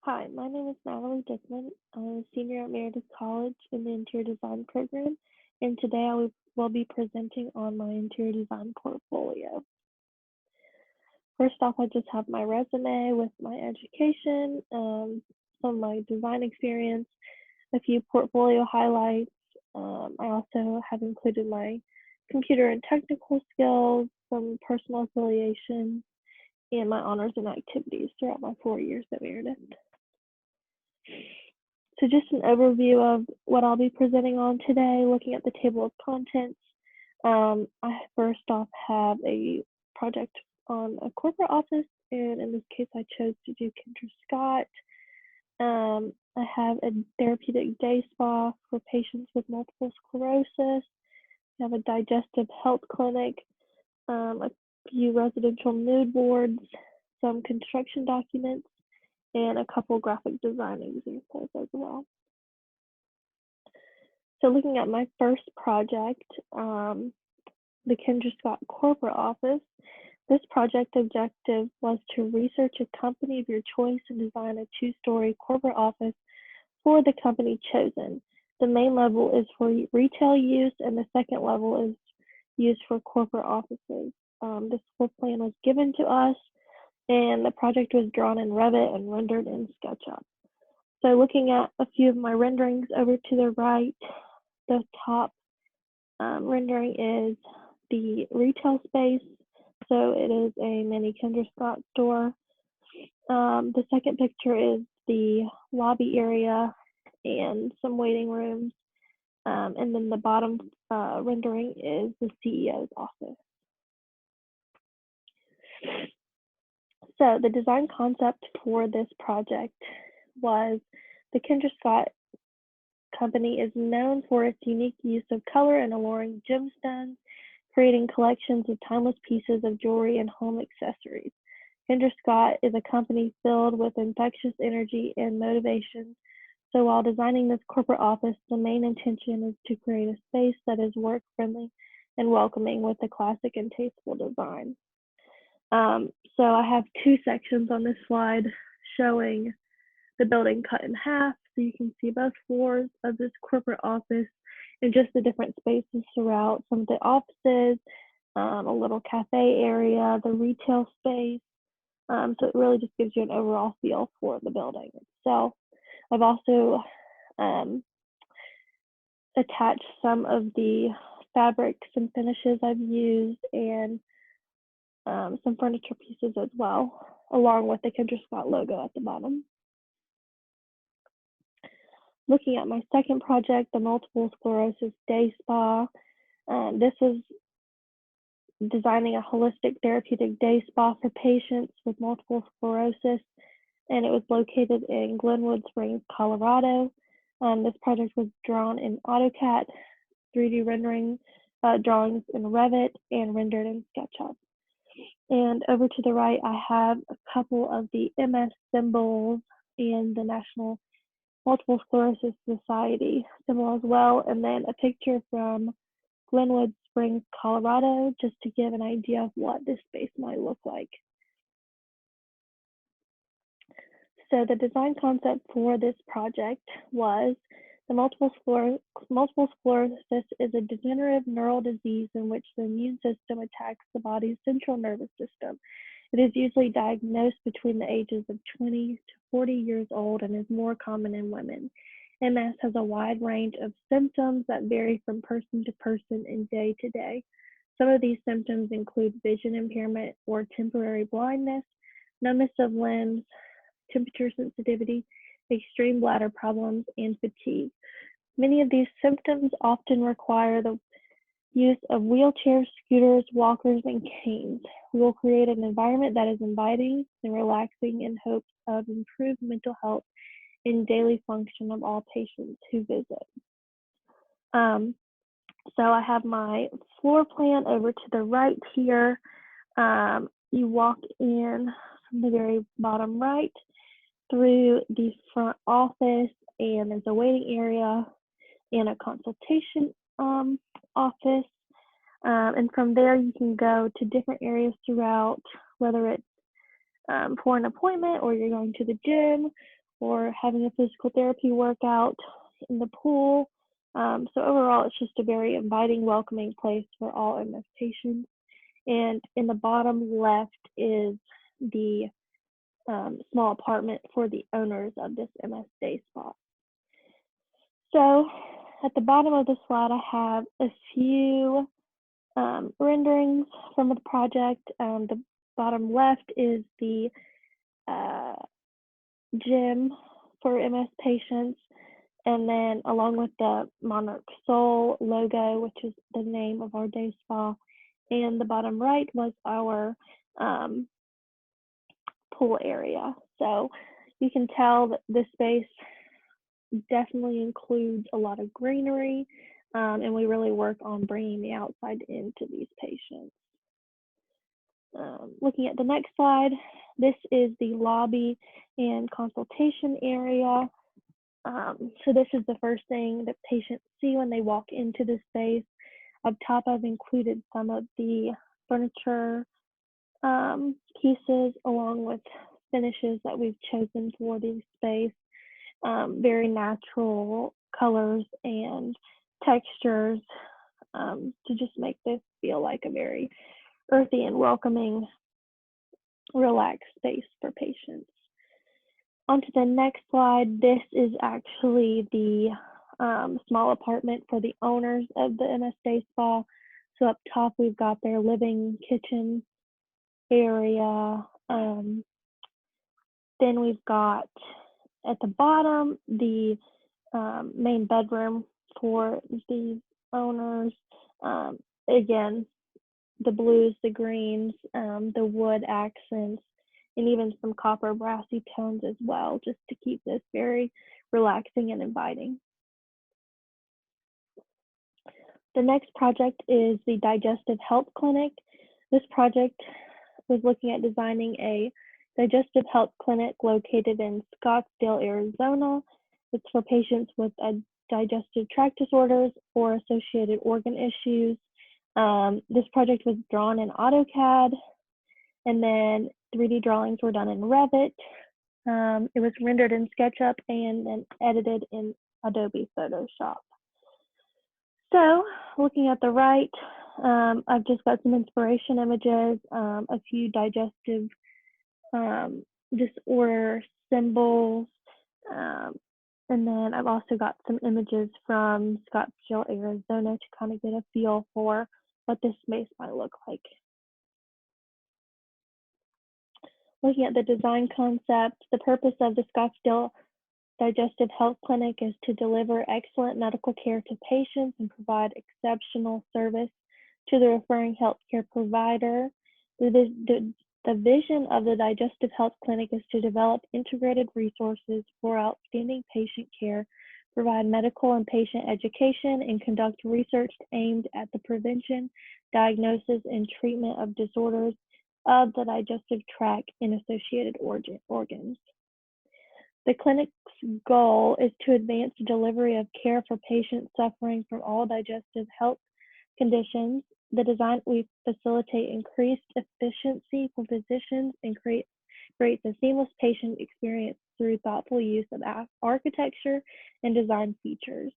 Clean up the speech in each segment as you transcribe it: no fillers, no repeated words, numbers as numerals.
Hi, my name is Natalie Dickman. I'm a senior at Meredith College in the interior design program, and today will be presenting on my interior design portfolio. First off, I just have my resume with my education, some of my design experience, a few portfolio highlights. I also have included my computer and technical skills, some personal affiliations, and my honors and activities throughout my 4 years at Meredith. So just an overview of what I'll be presenting on today, looking at the table of contents. I first off have a project on a corporate office, and in this case I chose to do Kendra Scott. I have a therapeutic day spa for patients with multiple sclerosis. I have a digestive health clinic, a few residential mood boards, some construction documents, and a couple graphic design examples as well. So looking at my first project, the Kendra Scott corporate office, this project objective was to research a company of your choice and design a 2-story corporate office for the company chosen. The main level is for retail use, and the second level is used for corporate offices. This floor plan was given to us, and the project was drawn in Revit and rendered in SketchUp. So looking at a few of my renderings over to the right, the top rendering is the retail space. So it is a mini Kendra Scott store. The second picture is the lobby area and some waiting rooms. And then the bottom rendering is the CEO's office. So the design concept for this project was the Kendra Scott company is known for its unique use of color and alluring gemstones, creating collections of timeless pieces of jewelry and home accessories. Kendra Scott is a company filled with infectious energy and motivation. So while designing this corporate office, the main intention is to create a space that is work-friendly and welcoming with a classic and tasteful design. So I have two sections on this slide showing the building cut in half, so you can see both floors of this corporate office and just the different spaces throughout. Some of the offices, a little cafe area, the retail space. So it really just gives you an overall feel for the building itself. I've also attached some of the fabrics and finishes I've used and some furniture pieces as well, along with the Kendra Scott logo at the bottom. Looking at my second project, the multiple sclerosis day spa. This was designing a holistic therapeutic day spa for patients with multiple sclerosis, and it was located in Glenwood Springs, Colorado. This project was drawn in AutoCAD, 3D rendering drawings in Revit, and rendered in SketchUp. And over to the right, I have a couple of the MS symbols and the National Multiple Sclerosis Society symbol as well, and then a picture from Glenwood Springs, Colorado, just to give an idea of what this space might look like. So the design concept for this project was the multiple sclerosis is a degenerative neural disease in which the immune system attacks the body's central nervous system. It is usually diagnosed between the ages of 20 to 40 years old and is more common in women. MS has a wide range of symptoms that vary from person to person and day to day. Some of these symptoms include vision impairment or temporary blindness, numbness of limbs, temperature sensitivity, extreme bladder problems, and fatigue. Many of these symptoms often require the use of wheelchairs, scooters, walkers, and canes. We will create an environment that is inviting and relaxing in hopes of improved mental health and daily function of all patients who visit. So I have my floor plan over to the right here. You walk in from the very bottom right through the front office, and there's a waiting area and a consultation office. And from there, you can go to different areas throughout, whether it's for an appointment or you're going to the gym or having a physical therapy workout in the pool. So overall, it's just a very inviting, welcoming place for all MS patients. And in the bottom left is the small apartment for the owners of this MS day spa. So at the bottom of the slide, I have a few renderings from the project. The bottom left is the gym for MS patients, and then along with the Monarch Soul logo, which is the name of our day spa, and the bottom right was our pool area. So you can tell that this space definitely includes a lot of greenery, and we really work on bringing the outside into these patients. Looking at the next slide, this is the lobby and consultation area. So this is the first thing that patients see when they walk into the space. Up top, I've included some of the furniture pieces along with finishes that we've chosen for the space. Very natural colors and textures to just make this feel like a very earthy and welcoming, relaxed space for patients. On to the next slide. This is actually the small apartment for the owners of the MS Day Spa. So up top, we've got their living kitchen area. Then we've got at the bottom the main bedroom for the owners. Again, the blues, the greens, the wood accents, and even some copper brassy tones as well, just to keep this very relaxing and inviting. The next project is the Digestive Health Clinic. This project was looking at designing a digestive health clinic located in Scottsdale, Arizona. It's for patients with digestive tract disorders or associated organ issues. This project was drawn in AutoCAD, and then 3D drawings were done in Revit. It was rendered in SketchUp and then edited in Adobe Photoshop. So looking at the right, I've just got some inspiration images, a few digestive disorder symbols, and then I've also got some images from Scottsdale, Arizona to kind of get a feel for what this space might look like. Looking at the design concept, the purpose of the Scottsdale Digestive Health Clinic is to deliver excellent medical care to patients and provide exceptional service to the referring healthcare provider. The vision of the Digestive Health Clinic is to develop integrated resources for outstanding patient care, provide medical and patient education, and conduct research aimed at the prevention, diagnosis, and treatment of disorders of the digestive tract and associated organs. The clinic's goal is to advance the delivery of care for patients suffering from all digestive health conditions. The design will facilitate increased efficiency for physicians and creates a seamless patient experience through thoughtful use of architecture and design features.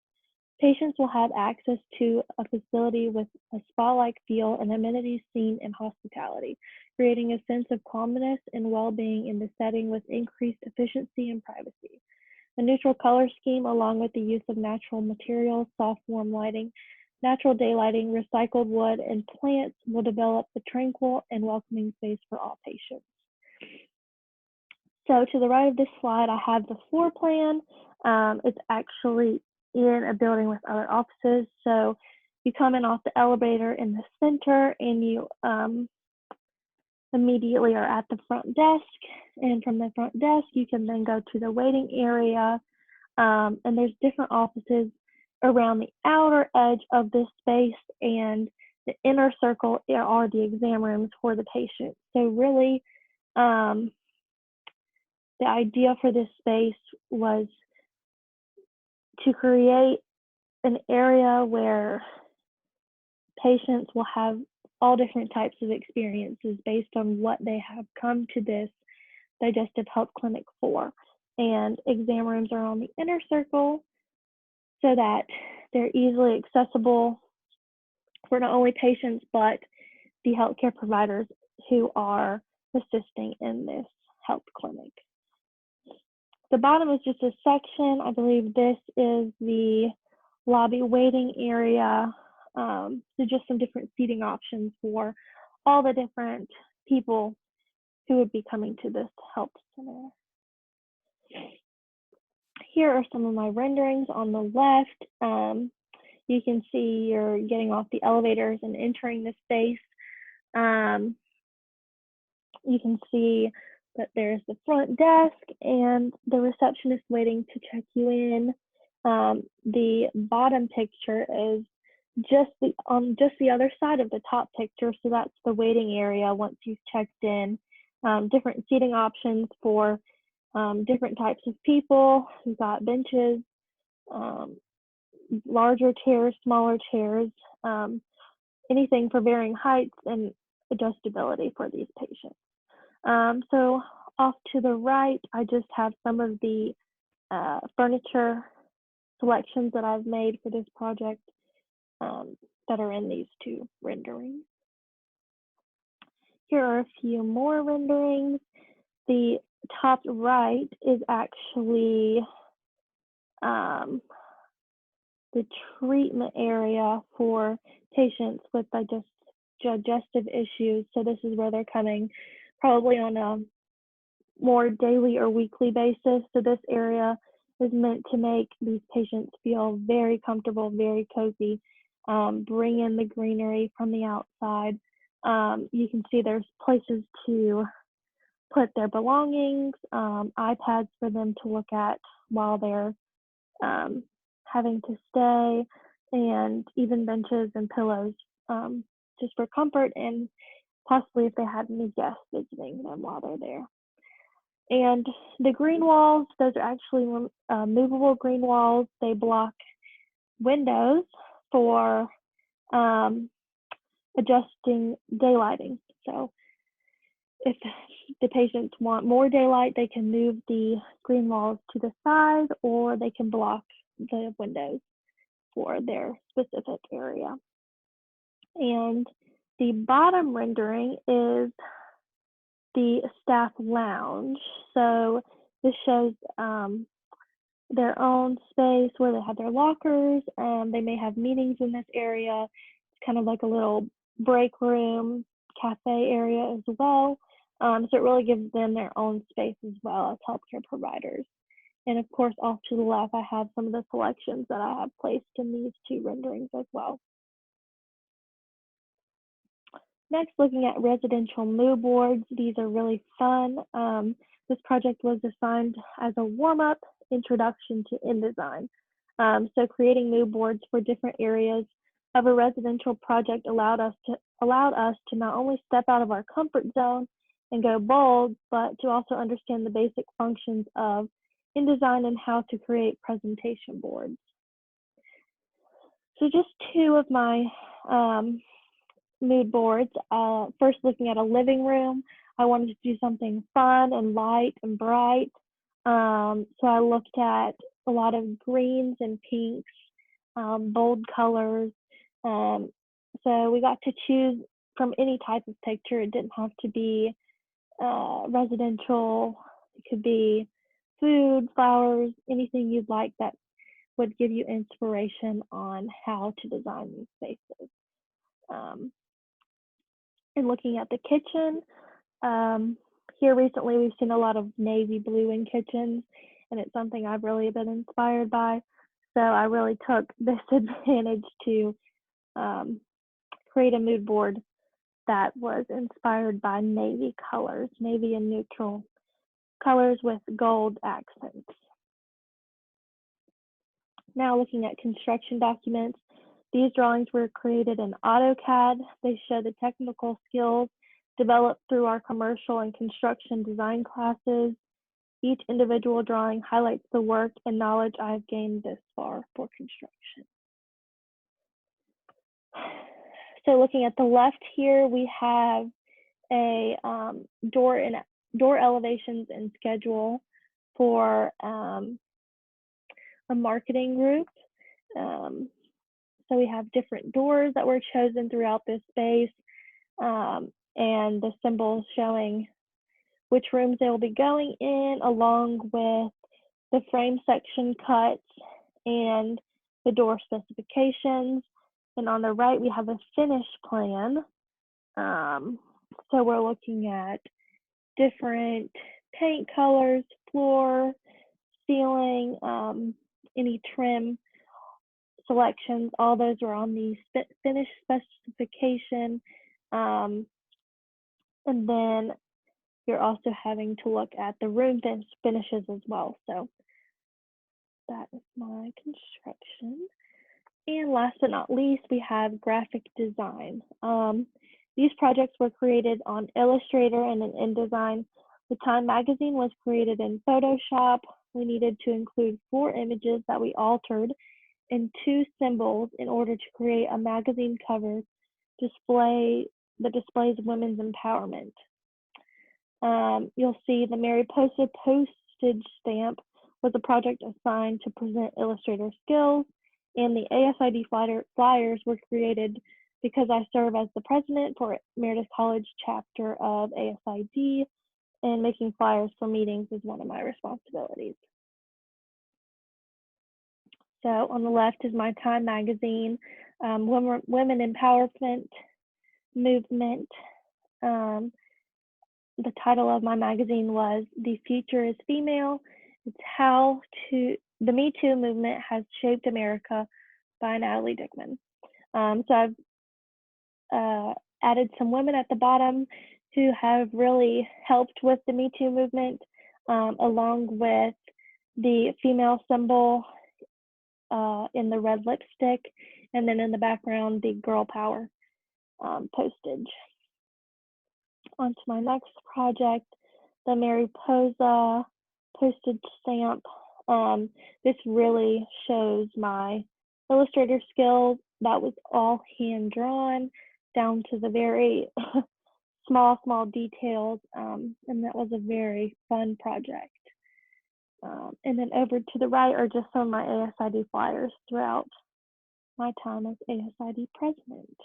Patients will have access to a facility with a spa-like feel and amenities seen in hospitality, creating a sense of calmness and well-being in the setting with increased efficiency and privacy. A neutral color scheme, along with the use of natural materials, soft warm lighting, natural daylighting, recycled wood, and plants will develop a tranquil and welcoming space for all patients. So to the right of this slide, I have the floor plan. It's actually in a building with other offices. So you come in off the elevator in the center and you immediately are at the front desk. And from the front desk, you can then go to the waiting area. And there's different offices around the outer edge of this space, and the inner circle are the exam rooms for the patient. So really, the idea for this space was to create an area where patients will have all different types of experiences based on what they have come to this digestive health clinic for. and exam rooms are on the inner circle so that they're easily accessible for not only patients, but the healthcare providers who are assisting in this health clinic. The bottom is just a section. I believe this is the lobby waiting area. So just some different seating options for all the different people who would be coming to this health center. Here are some of my renderings on the left. You can see you're getting off the elevators and entering the space. You can see that there's the front desk and the receptionist waiting to check you in. The bottom picture is just the other side of the top picture, so that's the waiting area once you've checked in. Different seating options for different types of people. We've got benches, larger chairs, smaller chairs, anything for varying heights and adjustability for these patients. So off to the right, I just have some of the furniture selections that I've made for this project that are in these two renderings. Here are a few more renderings. The top right is actually the treatment area for patients with digestive issues. So this is where they're coming probably on a more daily or weekly basis. So this area is meant to make these patients feel very comfortable, very cozy, bring in the greenery from the outside. You can see there's places to put their belongings, iPads for them to look at while they're having to stay, and even benches and pillows just for comfort and possibly if they had any guests visiting them while they're there. And the green walls, those are actually movable green walls. They block windows for adjusting daylighting. So if the patients want more daylight, they can move the green walls to the side, or they can block the windows for their specific area. And the bottom rendering is the staff lounge. So this shows their own space where they have their lockers. They may have meetings in this area. It's kind of like a little break room, cafe area as well. So it really gives them their own space as well as healthcare providers. And of course, off to the left, I have some of the selections that I have placed in these two renderings as well. Next, looking at residential mood boards. These are really fun. This project was assigned as a warm-up introduction to InDesign. So creating mood boards for different areas of a residential project allowed us to not only step out of our comfort zone and go bold, but to also understand the basic functions of InDesign and how to create presentation boards. So just two of my mood boards. First, looking at a living room, I wanted to do something fun and light and bright. So I looked at a lot of greens and pinks, bold colors. So we got to choose from any type of picture. It didn't have to be residential. It could be food, flowers, anything you'd like that would give you inspiration on how to design these spaces. And looking at the kitchen, here recently we've seen a lot of navy blue in kitchens, and it's something I've really been inspired by. So I really took this advantage to create a mood board that was inspired by navy colors, navy and neutral colors with gold accents. Now looking at construction documents, these drawings were created in AutoCAD. They show the technical skills developed through our commercial and construction design classes. Each individual drawing highlights the work and knowledge I've gained this far for construction. So looking at the left here, we have a door elevations and schedule. for a marketing group. So we have different doors that were chosen throughout this space, and the symbols showing which rooms they will be going in, along with the frame section cuts and the door specifications. And on the right, we have a finish plan. So we're looking at different paint colors, floor, ceiling, any trim selections. All those are on the finish specification. And then you're also having to look at the room finishes as well. So that is my construction. And last but not least, we have graphic design. These projects were created on Illustrator and in InDesign. The Time magazine was created in Photoshop. We needed to include 4 images that we altered and 2 symbols in order to create a magazine cover display that displays women's empowerment. You'll see the Mariposa postage stamp was a project assigned to present Illustrator skills, and the ASID flyers were created because I serve as the president for Meredith College chapter of ASID, and making flyers for meetings is one of my responsibilities. So on the left is my Time magazine, women empowerment movement. The title of my magazine was "The Future is Female. It's how the Me Too movement has shaped America" by Natalie Dickman. So I've added some women at the bottom who have really helped with the Me Too movement, along with the female symbol in the red lipstick, and then in the background, the girl power postage. On to my next project, the Mariposa postage stamp. This really shows my Illustrator skills. That was all hand drawn down to the very small details, and that was a very fun project. And then over to the right are just some of my ASID flyers throughout my time as ASID president.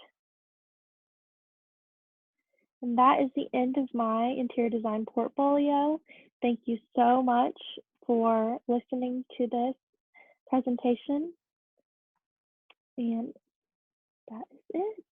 And that is the end of my interior design portfolio. Thank you so much for listening to this presentation. And that is it.